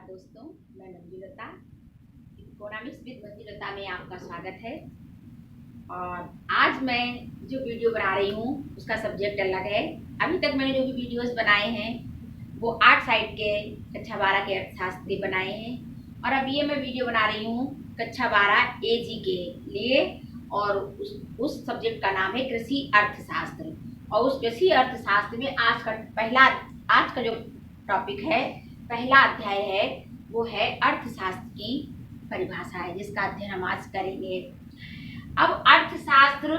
नमस्कार दोस्तों, मैं मंजुलता। इकोनॉमिक्स विद मंजुलता में आपका स्वागत है। और आज मैं जो वीडियो बना रही हूँ उसका सब्जेक्ट अलग है। अभी तक मैंने जो भी वीडियोस बनाए हैं वो 8 साइड के कक्षा 12 के अर्थशास्त्र के बनाए हैं। और अब ये मैं वीडियो बना रही हूँ कक्षा 12 एजी के लिए। और उस सब्जेक्ट का नाम है कृषि अर्थशास्त्र। और उस कृषि अर्थशास्त्र में आज का जो टॉपिक है, पहला अध्याय है, वो है अर्थशास्त्र की परिभाषा है, जिसका अध्ययन हम आज करेंगे। अब अर्थशास्त्र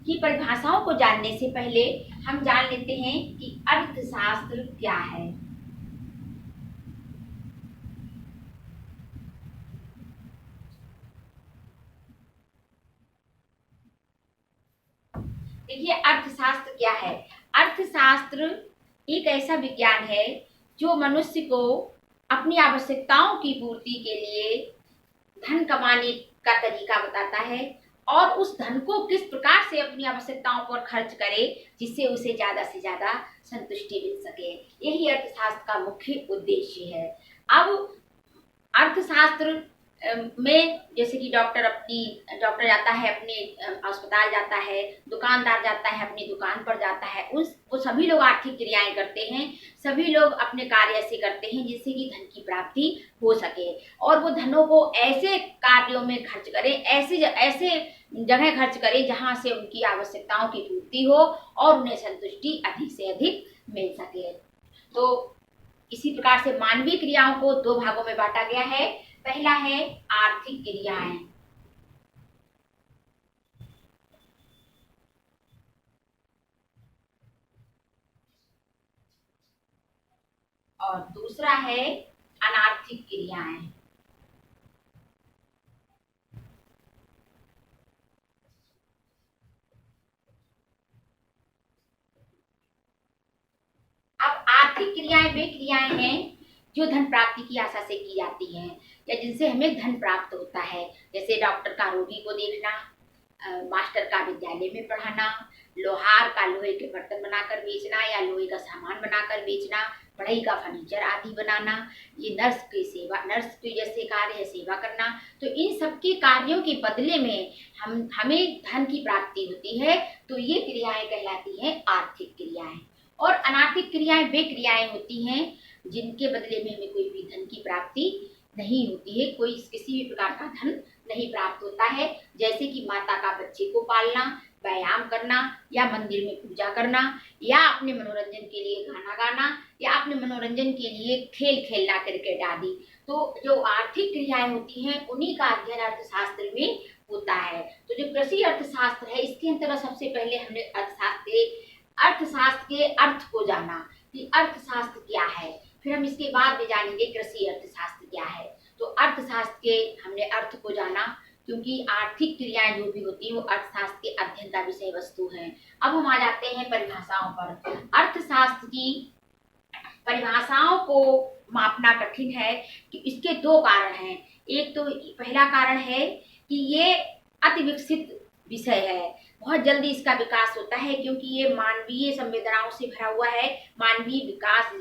की परिभाषाओं को जानने से पहले हम जान लेते हैं कि अर्थशास्त्र क्या है। देखिए, अर्थशास्त्र क्या है। अर्थशास्त्र एक ऐसा विज्ञान है जो मनुष्य को अपनी आवश्यकताओं की पूर्ति के लिए धन कमाने का तरीका बताता है और उस धन को किस प्रकार से अपनी आवश्यकताओं पर खर्च करे जिससे उसे ज्यादा से ज्यादा संतुष्टि मिल सके। यही अर्थशास्त्र का मुख्य उद्देश्य है। अब अर्थशास्त्र में जैसे कि डॉक्टर जाता है अपने अस्पताल जाता है, दुकानदार जाता है अपनी दुकान पर जाता है, वो सभी लोग आर्थिक क्रियाएं करते हैं। सभी लोग अपने कार्य ऐसे करते हैं जिससे कि धन की प्राप्ति हो सके और वो धनों को ऐसे कार्यों में खर्च करें, ऐसे जगह खर्च करें जहां से उनकी आवश्यकताओं की पूर्ति हो और उन्हें संतुष्टि अधिक से अधिक मिल सके। तो इसी प्रकार से मानवीय क्रियाओं को दो भागों में बांटा गया है। पहला है आर्थिक क्रियाएं और दूसरा है अनार्थिक क्रियाएं। अब आर्थिक क्रियाएं वे क्रियाएं हैं जो धन प्राप्ति की आशा से की जाती हैं या जिनसे हमें धन प्राप्त होता है। जैसे डॉक्टर का रोगी को देखना, मास्टर का विद्यालय में पढ़ाना, लोहार का लोहे के बर्तन बनाकर बेचना या लोहे का सामान बनाकर बेचना, बढ़ई का फर्नीचर आदि बनाना, ये नर्स के जैसे कार्य है, सेवा करना। तो इन सबके कार्यों के बदले में हमें धन की प्राप्ति होती है। तो ये क्रियाएं कहलाती हैं आर्थिक क्रियाएं। और अनार्थिक क्रियाएं वे क्रियाएं होती हैं जिनके बदले में हमें कोई भी धन की प्राप्ति नहीं होती है, कोई किसी भी प्रकार का धन नहीं प्राप्त होता है। जैसे कि माता का बच्चे को पालना, व्यायाम करना या मंदिर में पूजा करना या अपने मनोरंजन के लिए गाना गाना या अपने मनोरंजन के लिए खेल खेलना, क्रिकेट आदि। तो जो आर्थिक क्रियाएं होती हैं उन्हीं का अध्ययन अर्थशास्त्र में होता है। तो जो कृषि अर्थशास्त्र है इसके अंतर्गत सबसे पहले हमने अर्थशास्त्र के अर्थ को जाना कि अर्थशास्त्र क्या है। फिर हम इसके बाद में जानेंगे कृषि अर्थशास्त्र क्या है। तो अर्थशास्त्र के हमने अर्थ को जाना क्योंकि आर्थिक क्रियाएं जो भी होती है वो अर्थशास्त्र के अध्ययन का विषय वस्तु है। अब हम आ जाते हैं परिभाषाओं पर। अर्थशास्त्र की परिभाषाओं को मापना कठिन है कि इसके दो कारण हैं। एक तो पहला कारण है कि ये अति विकसित विषय है, बहुत जल्दी इसका विकास होता है क्योंकि ये मानवीय संवेदनाओं से भरा हुआ है। मानवीय विकास,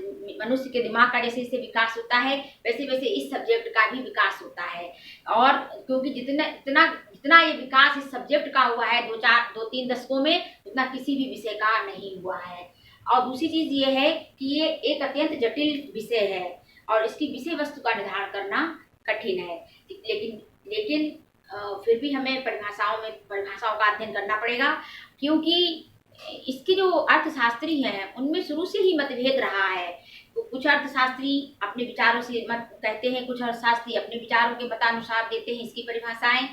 मनुष्य के दिमाग का जैसे जैसे विकास होता है वैसे वैसे इस सब्जेक्ट का भी विकास होता है। और क्योंकि जितना ये विकास इस सब्जेक्ट का हुआ है 2-3 दशकों में, उतना किसी भी विषय का नहीं हुआ है। और दूसरी चीज ये है कि ये एक अत्यंत जटिल विषय है और इसकी विषय वस्तु का निर्धारण करना कठिन है। लेकिन फिर भी हमें परिभाषाओं का अध्ययन करना पड़ेगा क्योंकि इसके जो अर्थशास्त्री हैं उनमें शुरू से ही मतभेद रहा है। तो कुछ अर्थशास्त्री अपने विचारों से मत कहते हैं, कुछ अर्थशास्त्री अपने विचारों के मतानुसार देते हैं इसकी परिभाषाएं।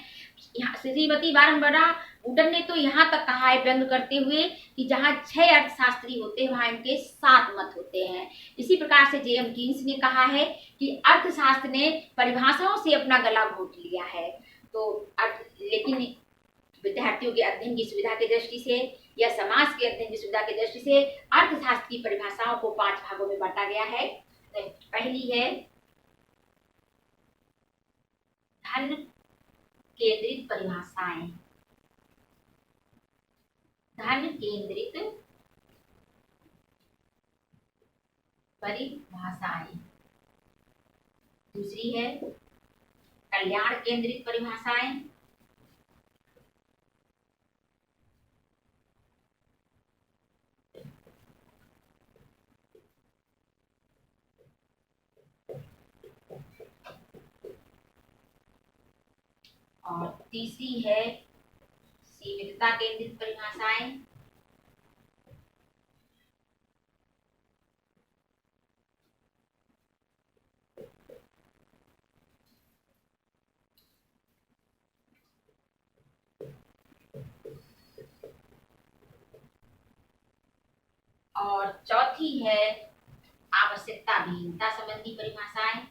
श्रीमती बारम्बारा वुडन ने तो यहाँ तक कहा है व्यंग करते हुए कि जहाँ 6 अर्थशास्त्री होते हैं वहां इनके 7 मत होते हैं। इसी प्रकार से जेएम कीन्स ने कहा है कि अर्थशास्त्र ने परिभाषाओं से अपना गला घोट लिया है। तो लेकिन विद्यार्थियों के अध्ययन की सुविधा की दृष्टि से या समाज के अध्ययन की सुविधा की दृष्टि से अर्थशास्त्र की परिभाषाओं को 5 भागों में बांटा गया है। पहली है धन केंद्रित परिभाषाएं। धन केंद्रित परिभाषाएं दूसरी है कल्याण केंद्रित परिभाषाएं। और तीसरी है सीमितता केंद्रित परिभाषाएं। और चौथी है आवश्यकता विहीनता संबंधी परिभाषाएं।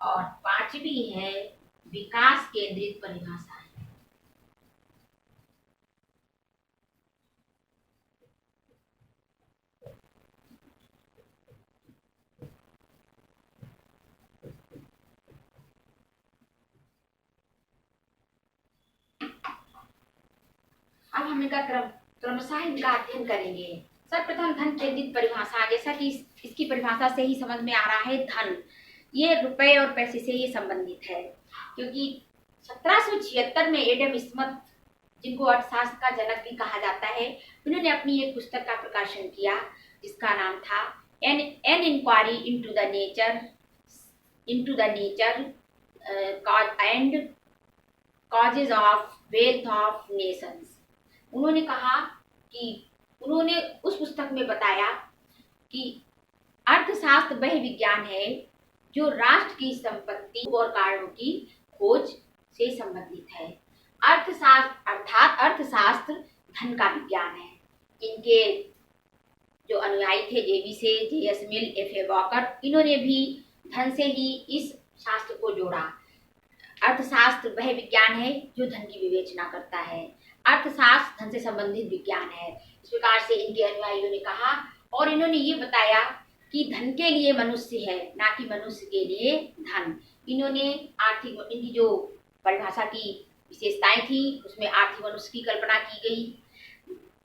और पांचवी है विकास केंद्रित परिभाषाएं। अब हम इनका क्रमशः इनका अध्ययन करेंगे। सर्वप्रथम धन केंद्रित परिभाषा, जैसा कि इसकी परिभाषा से ही समझ में आ रहा है, धन ये रुपए और पैसे से ये संबंधित है, क्योंकि 1776 में एडम स्मिथ, जिनको अर्थशास्त्र का जनक भी कहा जाता है, उन्होंने अपनी एक पुस्तक का प्रकाशन किया जिसका नाम था an inquiry into the nature and causes of wealth of nations. उन्होंने कहा कि उन्होंने उस पुस्तक में बताया कि अर्थशास्त्र वह विज्ञान है जो राष्ट्र की संपत्ति और कारणों की खोज से संबंधित है। अर्थशास्त्र धन का विज्ञान है। इनके जो अनुयायी थे, जे.एस. मिल, F.A. वॉकर, इन्होंने भी धन से ही इस शास्त्र को जोड़ा। अर्थशास्त्र वह विज्ञान है जो धन की विवेचना करता है। अर्थशास्त्र धन से संबंधित विज्ञान है, इस प्रकार से इनके अनुयायियों ने कहा। और इन्होंने ये बताया कि धन के लिए मनुष्य है, ना कि मनुष्य के लिए धन। इन्होंने इनकी जो परिभाषा की विशेषताएं थी उसमें आर्थिक मनुष्य की कल्पना की गई।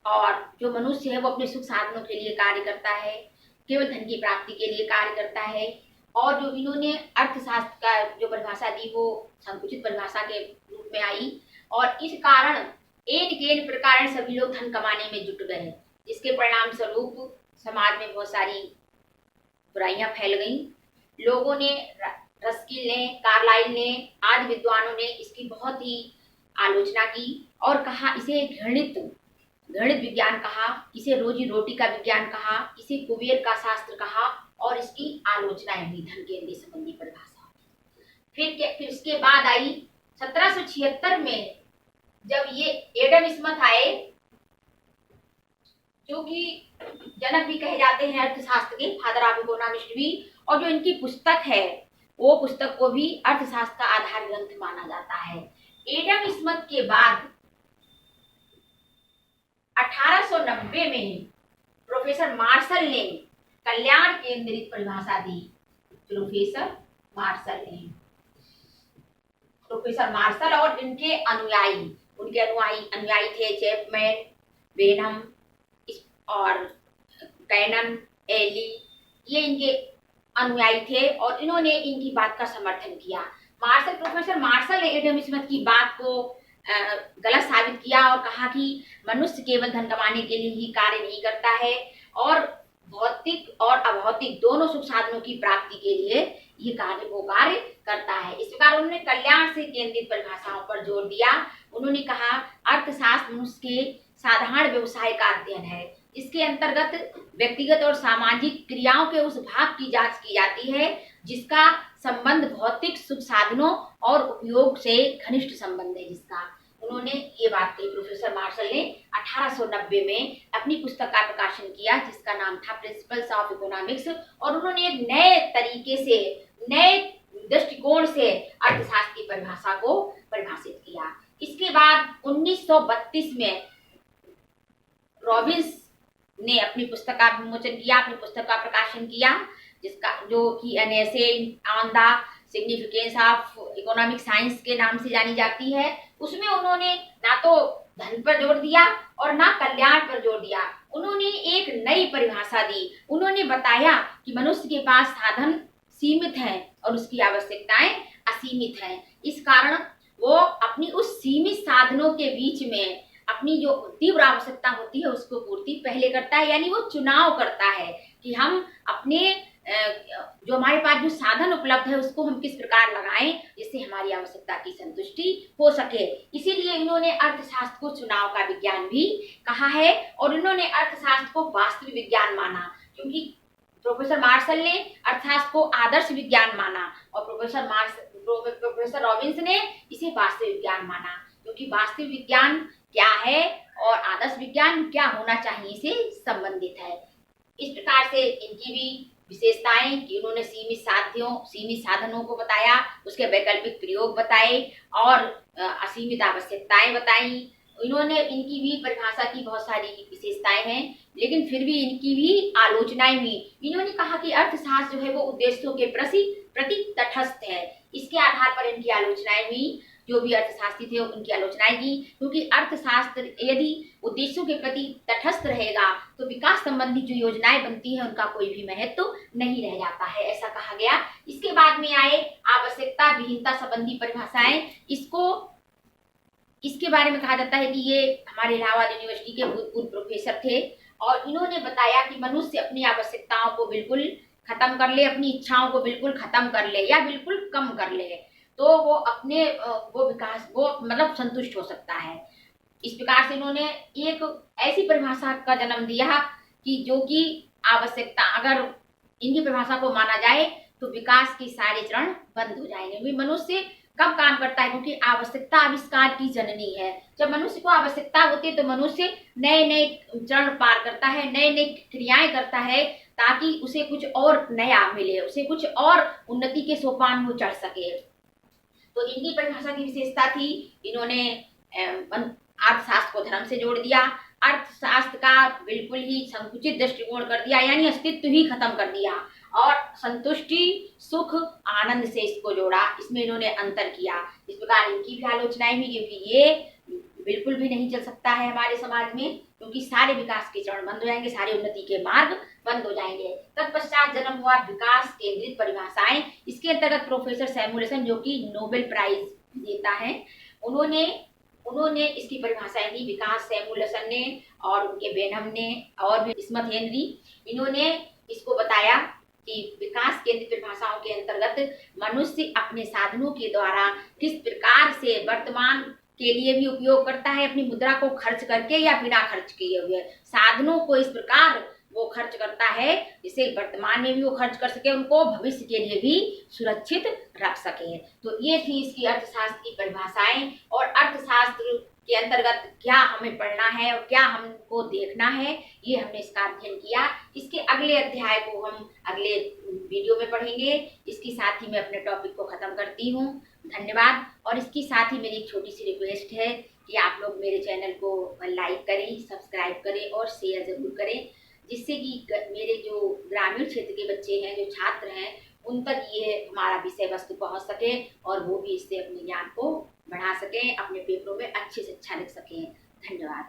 और जो मनुष्य है वो अपने सुख साधनों के लिए कार्य करता है, केवल धन की प्राप्ति के लिए कार्य करता है। और जो इन्होंने अर्थशास्त्र का जो परिभाषा दी वो संकुचित परिभाषा के रूप में आई, और इस कारण एन प्रकार सभी लोग धन कमाने में जुट गए, जिसके परिणाम स्वरूप समाज में बहुत सारी बुराइयां फैल गईं। लोगों ने, रस्किल ने, कार्लाइल ने, आदि विद्वानों ने इसकी बहुत ही आलोचना की और कहा इसे घृणित विज्ञान कहा, इसे रोजी रोटी का विज्ञान कहा, इसे कुबेर का शास्त्र कहा, और इसकी आलोचनाएं हुई धन केंद्रीय संबंधी परिभाषा। फिर इसके बाद आई 1776 में, जब ये एडम स्मिथ आए, जो कि जनक भी कहे जाते हैं अर्थशास्त्र के, फादर ऑफ इकोनॉमिक्स भी। और जो इनकी पुस्तक है वो पुस्तक को भी अर्थशास्त्र का आधार ग्रंथ माना जाता है। एडम स्मिथ के बाद 1890 में प्रोफेसर मार्शल ने कल्याण केंद्रित परिभाषा दी। प्रोफेसर मार्शल और इनके अनुयायी थे चैपमैन, बेनम और कैनन, एली, ये इनके अनुयायी थे और इन्होंने इनकी बात का समर्थन किया। प्रोफेसर मार्शल ने एडम स्मिथ की बात को गलत साबित किया और कहा कि मनुष्य केवल धन कमाने के लिए ही कार्य नहीं करता है और भौतिक और अभौतिक दोनों सुख साधनों की प्राप्ति के लिए ये कार्य करता है। इस प्रकार उन्होंने कल्याण से केंद्रित परिभाषाओं पर जोर दिया। उन्होंने कहा अर्थशास्त्र मनुष्य के साधारण व्यवसाय का अध्ययन है, इसके अंतर्गत व्यक्तिगत और सामाजिक क्रियाओं के उस भाग की जांच की जाती है जिसका संबंध भौतिक सुख साधनों और उपयोग से घनिष्ठ संबंध है। जिसका उन्होंने ये बात कही, प्रोफेसर मार्शल ने 1890 में अपनी पुस्तक का प्रकाशन किया जिसका नाम था प्रिंसिपल्स ऑफ इकोनॉमिक्स। और उन्होंने एक नए तरीके से, नए दृष्टिकोण से अर्थशास्त्र की परिभाषा को परिभाषित किया। इसके बाद 1932 में रॉबिन्स ने अपनी पुस्तक का विमोचन किया, अपनी पुस्तक का प्रकाशन किया, जिसका जो कि an essay on the significance of economic science के नाम से जानी जाती है। उसमें उन्होंने ना तो धन पर जोर दिया और ना कल्याण पर जोर दिया, उन्होंने एक नई परिभाषा दी। उन्होंने बताया कि मनुष्य के पास साधन सीमित हैं और उसकी आवश्यकताएं असीमित हैं। इस कारण वो अपनी उस सीमित साधनों के बीच में अपनी जो तीव्र आवश्यकता होती है उसको पूर्ति पहले करता है, यानी वो चुनाव करता है कि हम अपने जो हमारे पास जो साधन उपलब्ध है उसको हम किस प्रकार लगाएं जिससे हमारी आवश्यकता की संतुष्टि हो सके। इसीलिए इन्होंने अर्थशास्त्र को चुनाव का विज्ञान भी कहा है और इन्होंने अर्थशास्त्र को वास्तविक विज्ञान माना, क्योंकि प्रोफेसर मार्शल ने अर्थशास्त्र को आदर्श विज्ञान माना और प्रोफेसर रॉबिन्स ने इसे वास्तविक विज्ञान माना, क्योंकि वास्तविक विज्ञान क्या है और आदर्श विज्ञान क्या होना चाहिए से संबंधित है। इस प्रकार से इनकी भी विशेषताएं कि उन्होंने सीमित साधनों को बताया, उसके वैकल्पिक प्रयोग बताए और असीमित आवश्यकताएं बताई। इन्होंने इनकी भी परिभाषा की बहुत सारी विशेषताएं हैं, लेकिन फिर भी इनकी भी आलोचनाएं हुई। इन्होंने कहा कि अर्थशास्त्र जो है वो उद्देश्यों के प्रति तटस्थ है। इसके आधार पर इनकी आलोचनाएं हुई, जो भी अर्थशास्त्री थे उनकी आलोचनाएं की, क्योंकि अर्थशास्त्र यदि उद्देश्यों के प्रति तटस्थ रहेगा तो विकास संबंधी जो योजनाएं बनती हैं उनका कोई भी महत्व नहीं रह जाता है, ऐसा कहा गया। इसके बाद में आए आवश्यकता विहीनता संबंधी परिभाषाएं। इसके बारे में कहा जाता है कि ये हमारे इलाहाबाद यूनिवर्सिटी के भूतपूर्व प्रोफेसर थे और इन्होंने बताया कि मनुष्य अपनी आवश्यकताओं को बिल्कुल खत्म कर ले, अपनी इच्छाओं को बिल्कुल खत्म कर ले या बिल्कुल कम कर ले तो वो अपने वो मतलब संतुष्ट हो सकता है। इस प्रकार से इन्होंने एक ऐसी परिभाषा का जन्म दिया कि जो कि आवश्यकता, अगर इनकी परिभाषा को माना जाए तो विकास के सारे चरण बंद हो जाएंगे। मनुष्य कब काम करता है, क्योंकि आवश्यकता आविष्कार की जननी है। जब मनुष्य को आवश्यकता होती है तो मनुष्य नए नए चरण पार करता है, नए नए क्रियाएं करता है ताकि उसे कुछ और नया मिले, उसे कुछ और उन्नति के सोपान में चढ़ सके। तो इनकी परिभाषा की विशेषता थी, इन्होंने अर्थशास्त्र को धर्म से जोड़ दिया, अर्थशास्त्र का बिल्कुल ही संकुचित दृष्टिकोण कर दिया, यानी अस्तित्व ही खत्म कर दिया और संतुष्टि सुख आनंद से इसको जोड़ा, इसमें इन्होंने अंतर किया। इस प्रकार इनकी भी आलोचनाएं हुई, क्योंकि ये बिल्कुल भी नहीं चल सकता है हमारे समाज में, क्योंकि सारे विकास के चरण बंद हो जाएंगे, सारे उन्नति के मार्ग बंद हो जाएंगे। तत्पश्चात जन्म हुआ विकास केंद्रित परिभाषाएं। इसके अंतर्गत प्रोफेसर सैमुएल्सन, जो कि नोबेल प्राइज देता है, उन्होंने इसकी परिभाषाएं दी। विकास सैमुएल्सन ने और उनके बेनम ने और भी स्मिथ हेनरी, इन्होंने इसको बताया कि विकास केंद्रित परिभाषाओं के अंतर्गत मनुष्य अपने साधनों के द्वारा किस प्रकार से वर्तमान के लिए भी उपयोग करता है, अपनी मुद्रा को खर्च करके या बिना खर्च किए हुए साधनों को इस प्रकार वो खर्च करता है जिससे वर्तमान में भी वो खर्च कर सके, उनको भविष्य के लिए भी सुरक्षित रख सके। तो ये थी इसकी अर्थशास्त्र की परिभाषाएं और अर्थशास्त्र के अंतर्गत क्या हमें पढ़ना है और क्या हमको देखना है, ये हमने इसका अध्ययन किया। इसके अगले अध्याय को हम अगले वीडियो में पढ़ेंगे। इसके साथ ही मैं अपने टॉपिक को खत्म करती हूँ। धन्यवाद। और इसके साथ ही मेरी एक छोटी सी रिक्वेस्ट है कि आप लोग मेरे चैनल को लाइक करें, सब्सक्राइब करें और शेयर जरूर करें, जिससे कि मेरे जो ग्रामीण क्षेत्र के बच्चे हैं, जो छात्र हैं, उन तक ये हमारा विषय वस्तु पहुंच सके और वो भी इससे अपने ज्ञान को बढ़ा सकें, अपने पेपरों में अच्छे से अच्छा लिख सकें। धन्यवाद।